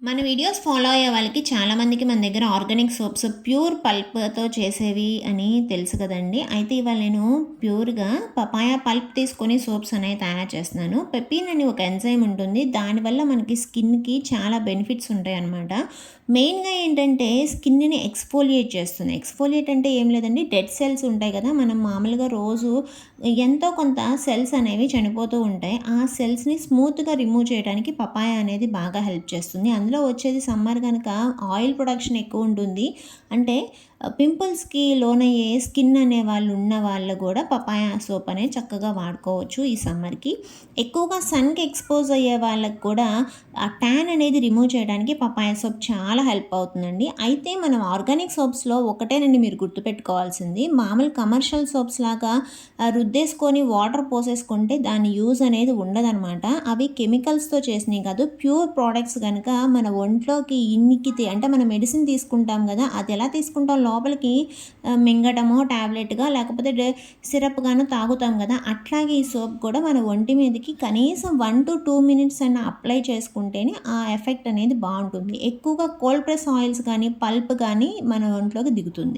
మన videos follow అయ్యే వాళ్ళకి చాలామందికి మన దగ్గర ఆర్గానిక్ సోప్స్ ప్యూర్ పల్ప్‌తో చేసేవి అని తెలుసు కదండీ! అయితే ఇవాళ నేను ప్యూర్‌గా పపాయ పల్ప్ తీసుకొని సోప్స్ అనేవి తయారు చేస్తున్నాను. పెపిన్ అని ఒక ఎంజైమ్ ఉంటుంది. దానివల్ల మనకి స్కిన్‌కి చాలా బెనిఫిట్స్ ఉంటాయన్నమాట. మెయిన్‌గా ఏంటంటే స్కిన్‌ని ఎక్స్ఫోలియేట్ చేస్తుంది. ఎక్స్ఫోలియేట్ అంటే ఏం లేదండి, డెడ్ సెల్స్ ఉంటాయి కదా! మనం మామూలుగా రోజు ఎంతో కొంత సెల్స్ అనేవి చనిపోతూ ఉంటాయి. ఆ సెల్స్‌ని స్మూత్‌గా రిమూవ్ చేయడానికి పపాయ అనేది బాగా హెల్ప్ చేస్తుంది. అందులో వచ్చేది సమ్మర్ గనక ఆయిల్ ప్రొడక్షన్ ఎక్కువుంటుంది. అంటే పింపుల్స్‌కి లోనయ్యే స్కిన్ అనే వాళ్ళు ఉన్న వాళ్ళు గూడా పపాయ సోప్ అనేది చక్కగా వాడుకోవచ్చు ఈ సమ్మర్‌కి. ఎక్కువగా సన్‌కి ఎక్స్‌పోజ్ అయ్యే వాళ్ళకి కూడా ఆ ట్యాన్ అనేది రిమూవ్ చేయడానికి పపాయ సోప్ చాలా హెల్ప్ అవుతుందండి. అయితే మనం ఆర్గానిక్ సోప్స్‌లో ఒకటేనండి మీరు గుర్తుపెట్టుకోవాల్సింది. మామూలు కమర్షియల్ సోప్స్ లాగా రుద్దేసుకొని వాటర్ పోసేసుకుంటే దాని యూజ్ అనేది ఉండదనమాట. అవి కెమికల్స్‌తో చేసినయి కాదు. ప్యూర్ ప్రొడక్ట్స్ గనక మన ఒంట్లోకి ఇనికితే అంటే మనం మెడిసిన్ తీసుకుంటాం గదా! అది ఎలా తీసుకుంటాం లోపలికి మింగటమో టాబ్లెట్‌గా లేకపోతే సిరప్‌గానో తాగుతాం గదా! అట్లాగే ఈ సోప్ కూడా మన ఒంటి మీదకి కనీసం 1-2 మినిట్స్ అన్నా అప్లై చేసుకుంటేనే ఆ ఎఫెక్ట్ అనేది బావుంటుంది. ఎక్కువగా కోల్డ్ ప్రెస్ ఆయిల్స్ గానీ, పల్ప్ గానీ మన ఒంట్లోకి దిగుతుంది.